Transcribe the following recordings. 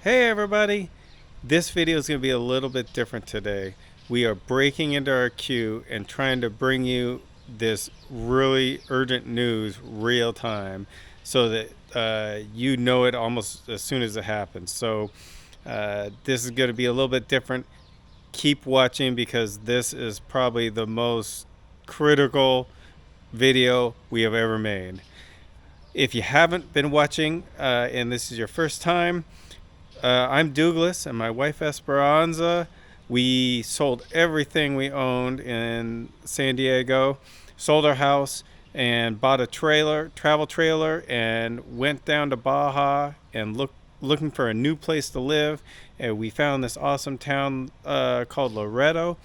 Hey everybody! This video is going to be a little bit different today. We are breaking into our queue and trying to bring you this really urgent news real time so that you know it almost as soon as it happens. So this is going to be a little bit different. Keep watching because this is probably the most critical video we have ever made. If you haven't been watching and this is your first time, I'm Douglas and my wife Esperanza. We sold everything we owned in San Diego, sold our house and bought a travel trailer, and went down to Baja and looking for a new place to live. And we found this awesome town called Loreto.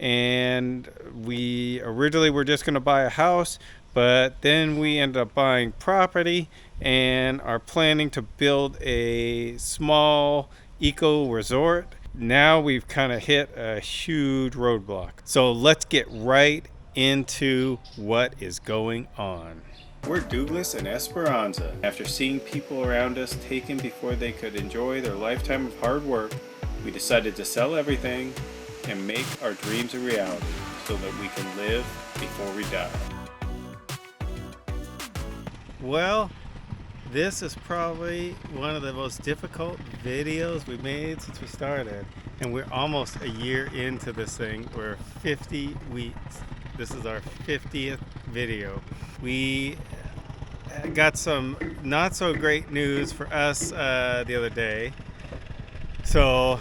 And we originally were just going to buy a house, but then we ended up buying property and are planning to build a small eco resort. Now we've kind of hit a huge roadblock. So let's get right into what is going on. We're Douglas and Esperanza. After seeing people around us taken before they could enjoy their lifetime of hard work, we decided to sell everything and make our dreams a reality so that we can live before we die. Well, this is probably one of the most difficult videos we made since we started, and we're almost a year into this thing. We're 50 weeks. This is our 50th video. We got some not so great news for us the other day. So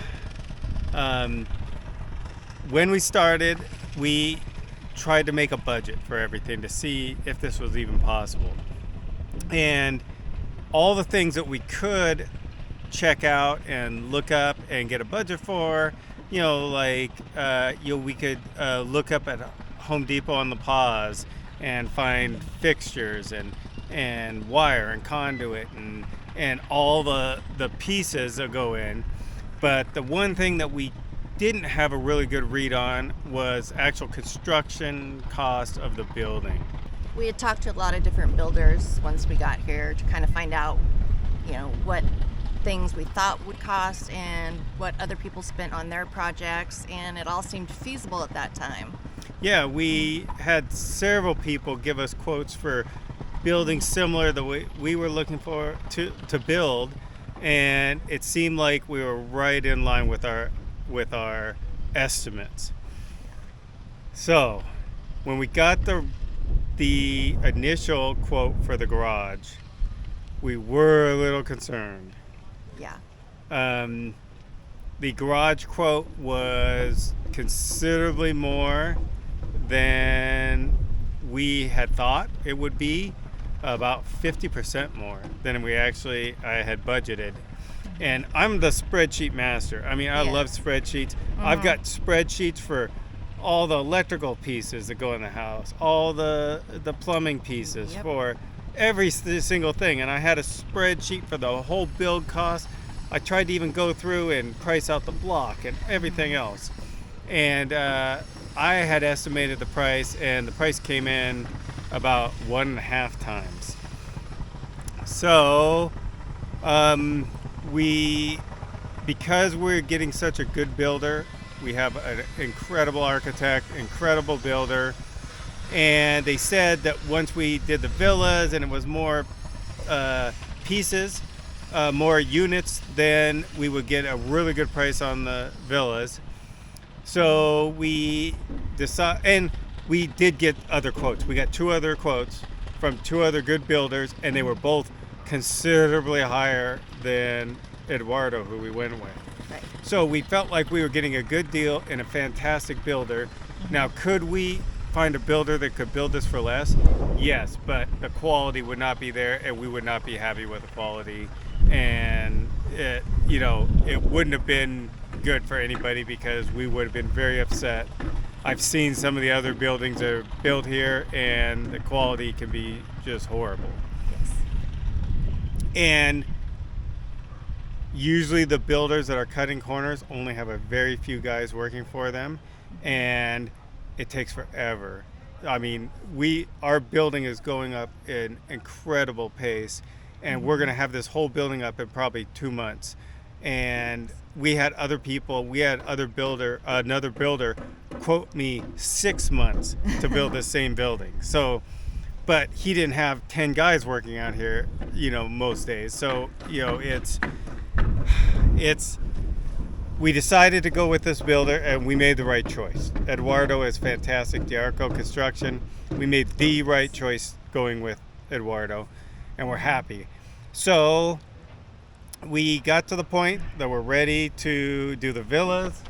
when we started, we tried to make a budget for everything to see if this was even possible. And all the things that we could check out and look up and get a budget for, like we could look up at Home Depot on the pause and find fixtures and wire and conduit and all the pieces that go in. But the one thing that we didn't have a really good read on was actual construction cost of the building. We had talked to a lot of different builders once we got here to kind of find out, what things we thought would cost and what other people spent on their projects, and it all seemed feasible at that time. Yeah, we had several people give us quotes for buildings similar the way we were looking for to build, and it seemed like we were right in line with our estimates. So when we got the initial quote for the garage, we were a little concerned. Yeah. The garage quote was considerably more than we had thought it would be, about 50% more than I had budgeted. And I'm the spreadsheet master. I mean, I love spreadsheets. I've got spreadsheets for all the electrical pieces that go in the house, all the plumbing pieces, for every single thing. And I had a spreadsheet for the whole build cost. I tried to even go through and price out the block and everything else. And I had estimated the price, and the price came in about 1.5 times. So because we're getting such a good builder, we have an incredible architect, incredible builder, and they said that once we did the villas and it was more pieces, more units, then we would get a really good price on the villas. So we decided, and we did get other quotes. We got 2 other quotes from 2 other good builders, and they were both considerably higher than Eduardo, who we went with. Right. So we felt like we were getting a good deal and a fantastic builder. Now, could we find a builder that could build this for less? Yes, but the quality would not be there, and we would not be happy with the quality. And it wouldn't have been good for anybody because we would have been very upset. I've seen some of the other buildings that are built here, and the quality can be just horrible. Yes. And usually the builders that are cutting corners only have a very few guys working for them, and it takes forever. I mean, our building is going up in incredible pace, and we're going to have this whole building up in probably 2 months. and we had other another builder quote me 6 months to build the same building. So, but he didn't have 10 guys working out here, most days. So, it's we decided to go with this builder, and we made the right choice. Eduardo is fantastic. D'Arco Construction. We made the right choice going with Eduardo, and we're happy. So we got to the point that we're ready to do the villas.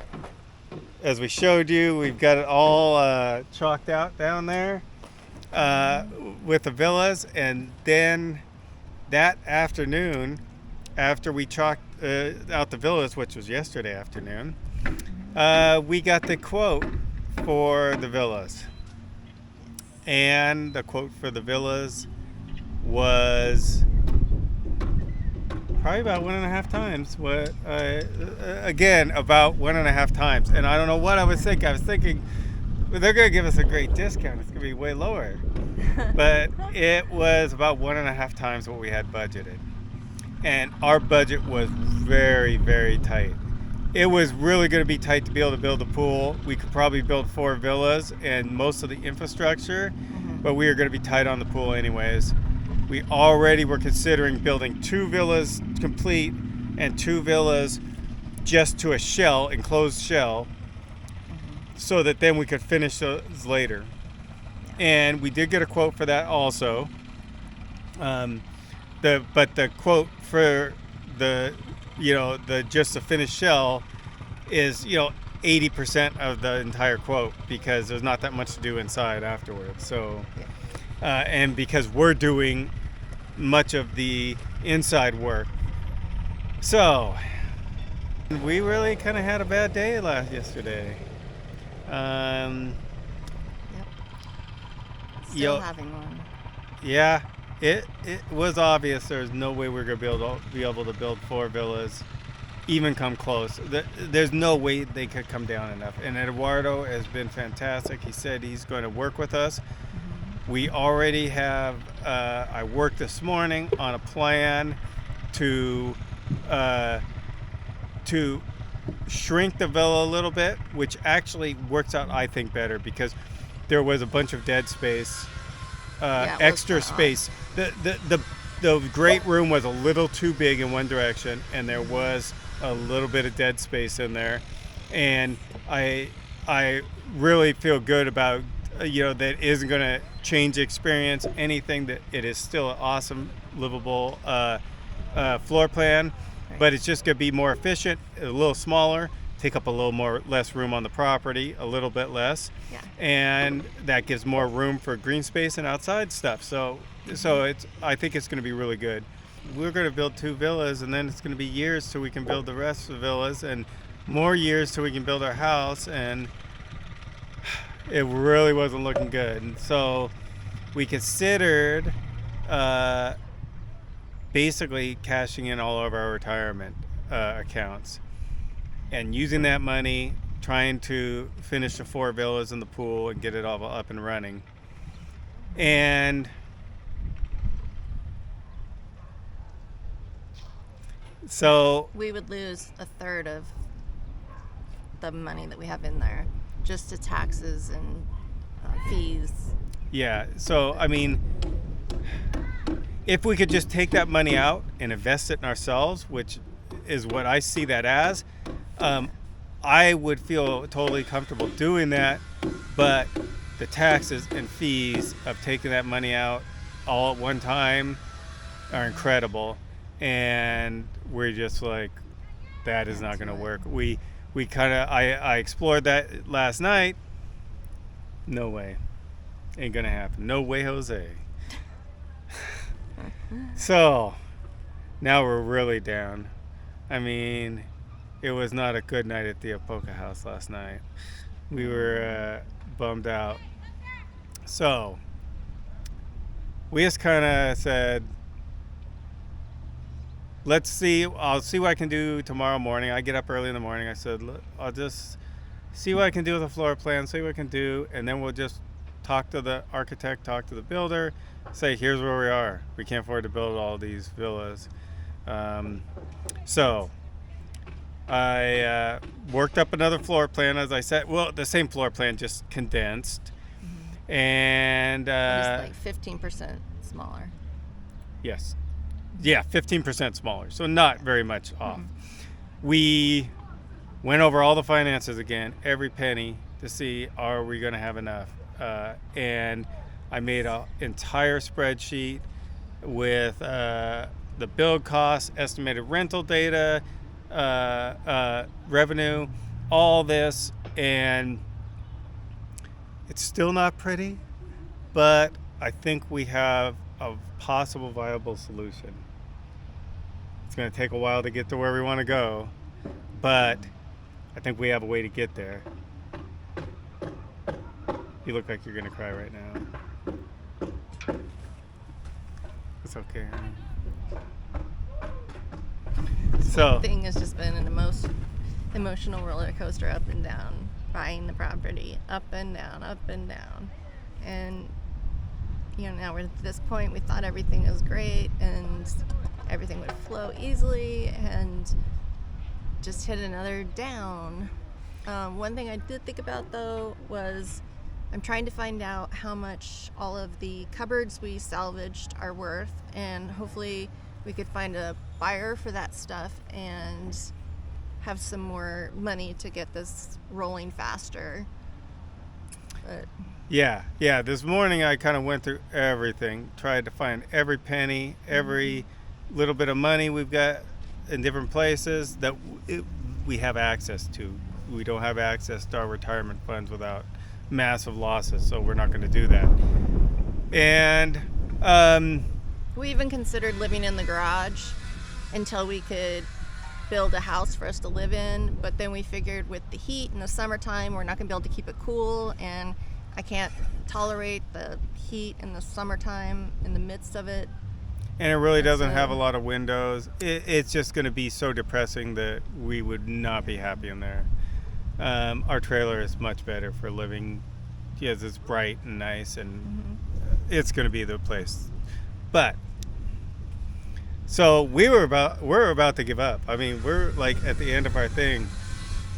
As we showed you, we've got it all chalked out down there with the villas. And then that afternoon, after we chalked out the villas, which was yesterday afternoon, we got the quote for the villas. And the quote for the villas was probably about 1.5 times what about 1.5 times. And I don't know what I was thinking. I was thinking, well, they're going to give us a great discount. It's going to be way lower. But it was about 1.5 times what we had budgeted. And our budget was very, very tight. It was really going to be tight to be able to build a pool. We could probably build 4 villas and most of the infrastructure, but we were going to be tight on the pool anyways. We already were considering building 2 villas complete and 2 villas just to a shell, enclosed shell, so that then we could finish those later. And we did get a quote for that also. But the quote for the just the finished shell is 80% of the entire quote, because there's not that much to do inside afterwards. So and because we're doing much of the inside work, so we really kind of had a bad day yesterday. Still having one. Yeah. It was obvious there's no way we're going to be able to build 4 villas, even come close. There's no way they could come down enough. And Eduardo has been fantastic. He said he's going to work with us. We already have, I worked this morning on a plan to shrink the villa a little bit, which actually works out, I think, better, because there was a bunch of dead space. Extra space. The great room was a little too big in one direction, and there was a little bit of dead space in there. And I really feel good about that isn't going to change the experience anything. That it is still an awesome, livable floor plan, but it's just going to be more efficient, a little smaller, take up a little less room on the property, a little bit less, and that gives more room for green space and outside stuff. So I think it's going to be really good. We're going to build 2 villas, and then it's going to be years till we can build the rest of the villas, and more years till we can build our house, and it really wasn't looking good. And so we considered basically cashing in all of our retirement accounts and using that money, trying to finish the 4 villas in the pool and get it all up and running. And so we would lose a third of the money that we have in there just to taxes and fees. Yeah, so I mean, if we could just take that money out and invest it in ourselves, which is what I see that as, I would feel totally comfortable doing that. But the taxes and fees of taking that money out all at one time are incredible, and we're just like, that is not going to work. We kind of I explored that last night. No way, ain't gonna happen. No way, Jose. So now we're really down. I mean, it was not a good night at the Apoca house last night. We were bummed out. So we just kind of said, let's see. I'll see what I can do tomorrow morning. I get up early in the morning. I said, I'll just see what I can do with the floor plan, see what I can do, and then we'll just talk to the architect, talk to the builder, say, here's where we are. We can't afford to build all these villas. So I worked up another floor plan, as I said. Well, the same floor plan, just condensed. And Just like 15% smaller. yes, yeah, 15% smaller. So not very much off. We went over all the finances again, every penny, to see are we going to have enough. And I made an entire spreadsheet with the build costs, estimated rental data, revenue, all this, and it's still not pretty, but I think we have a possible viable solution. It's going to take a while to get to where we want to go, but I think we have a way to get there. You look like you're going to cry right now. It's okay. So Thing has just been an emotional roller coaster, up and down, buying the property, up and down, and now we're at this point. We thought everything was great and everything would flow easily, and just hit another down. One thing I did think about though was I'm trying to find out how much all of the cupboards we salvaged are worth, and hopefully we could find a buyer for that stuff and have some more money to get this rolling faster. But yeah, this morning I kind of went through everything, tried to find every penny, every little bit of money we've got in different places that we have access to. We don't have access to our retirement funds without massive losses, so we're not going to do that. And we even considered living in the garage until we could build a house for us to live in, but then we figured with the heat in the summertime we're not going to be able to keep it cool, and I can't tolerate the heat in the summertime in the midst of it. And it really doesn't have a lot of windows. It's just going to be so depressing that we would not be happy in there. Our trailer is much better for living. Yes, it's bright and nice, and it's going to be the place. But so we're about to give up. I mean, we're like at the end of our thing.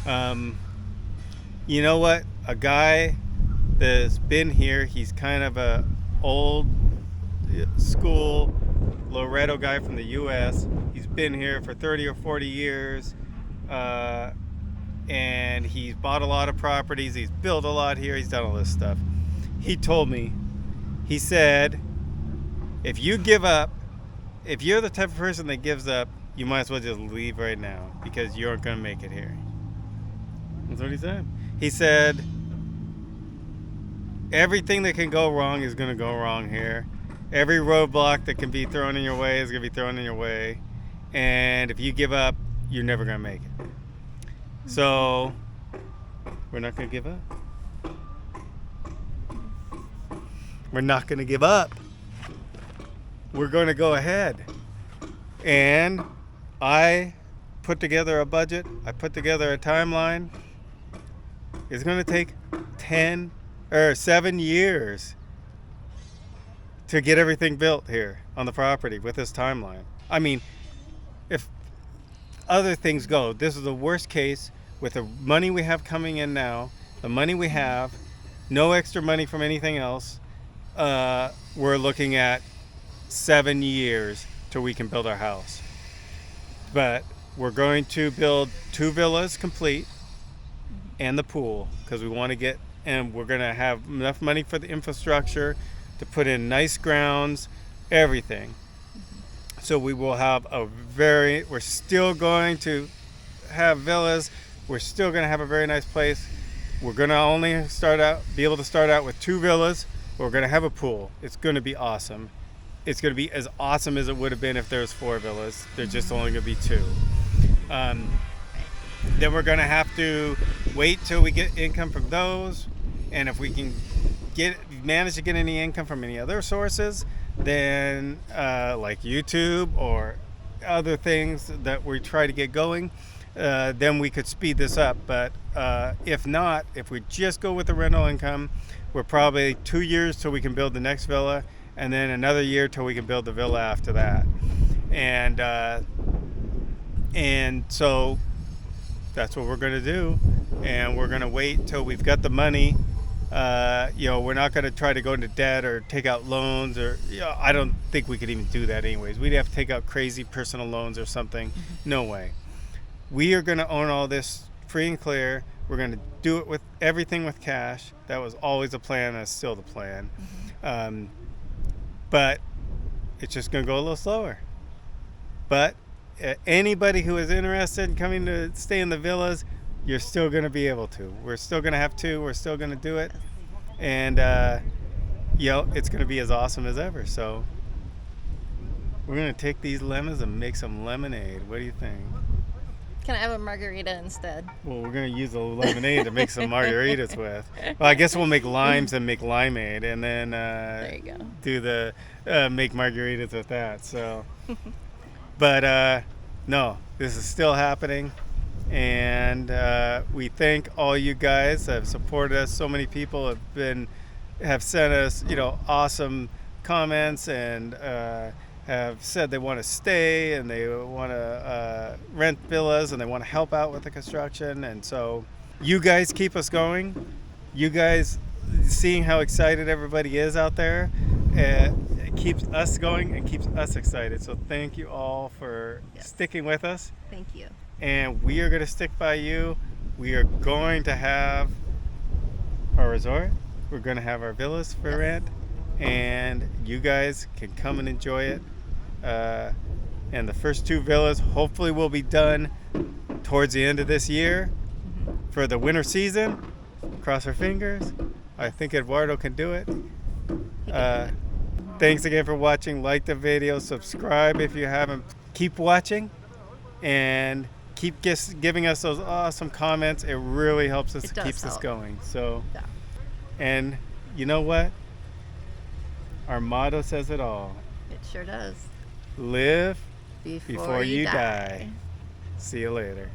You know what? A guy that's been here, he's kind of a old school Loreto guy from the U.S. He's been here for 30 or 40 years, and he's bought a lot of properties. He's built a lot here. He's done all this stuff. He told me, he said, if you give up, if you're the type of person that gives up, you might as well just leave right now because you aren't going to make it here. That's what he said. He said, everything that can go wrong is going to go wrong here. Every roadblock that can be thrown in your way is going to be thrown in your way. And if you give up, you're never going to make it. So, we're not going to give up. We're not going to give up. We're going to go ahead. And I put together a budget. I put together a timeline. It's going to take 7 years to get everything built here on the property with this timeline. I mean, if other things go, this is the worst case with the money we have coming in now, the money we have, no extra money from anything else. We're looking at 7 years till we can build our house. But we're going to build 2 villas complete and the pool because we want to get, and we're going to have enough money for the infrastructure to put in nice grounds, everything. So we will have we're still going to have villas. We're still going to have a very nice place. We're going to only be able to start out with 2 villas. We're going to have a pool. It's going to be awesome. It's going to be as awesome as it would have been if there was 4 villas. There's just only going to be 2. Then we're going to have to wait till we get income from those. And if we can manage to get any income from any other sources, then like YouTube or other things that we try to get going, then we could speed this up. But if not, if we just go with the rental income, we're probably 2 years till we can build the next villa, and then another year till we can build the villa after that. And so that's what we're going to do. And we're going to wait till we've got the money. We're not going to try to go into debt or take out loans, or I don't think we could even do that anyways. We'd have to take out crazy personal loans or something. No way. We are going to own all this free and clear. We're going to do it with everything with cash. That was always the plan. That's still the plan. But it's just going to go a little slower. But anybody who is interested in coming to stay in the villas, you're still going to be able to. We're still going to have to. We're still going to do it. And, it's going to be as awesome as ever. So we're going to take these lemons and make some lemonade. What do you think? Can I have a margarita instead? Well, we're going to use the lemonade to make some margaritas with. Well, I guess we'll make limes and make limeade, and then There you go. do the make margaritas with that. So, but no, this is still happening, and we thank all you guys that have supported us. So many people have sent us, awesome comments and have said they want to stay and they want to rent villas and they want to help out with the construction. And so you guys keep us going. You guys seeing how excited everybody is out there, it keeps us going and keeps us excited. So thank you all for sticking with us. Thank you. And we are going to stick by you. We are going to have our resort. We're going to have our villas for rent. And you guys can come and enjoy it. And the first 2 villas hopefully will be done towards the end of this year for the winter season. Cross our fingers. I think Eduardo can do it. Thanks again for watching. Like the video, subscribe if you haven't. Keep watching and keep giving us those awesome comments. It really helps us, keeps us going. So, and you know what? Our motto says it all. It sure does. Live Before you die. See you later.